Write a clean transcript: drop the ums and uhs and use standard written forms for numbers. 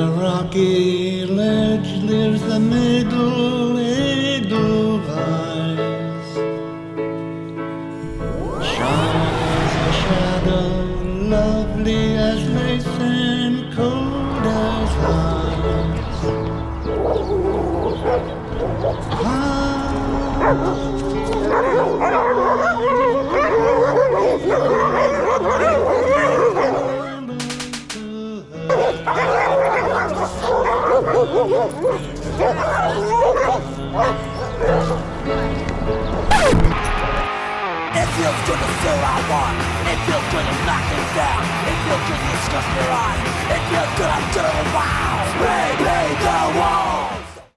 rocky ledge lives the middle Edelweiss. Sharp as a shadow, lovely as lace and cold as ice. It feels good to feel I want. It feels good to knock things down. It feels good to discuss your eyes. It feels good, I'm good, wow. Baby, go on.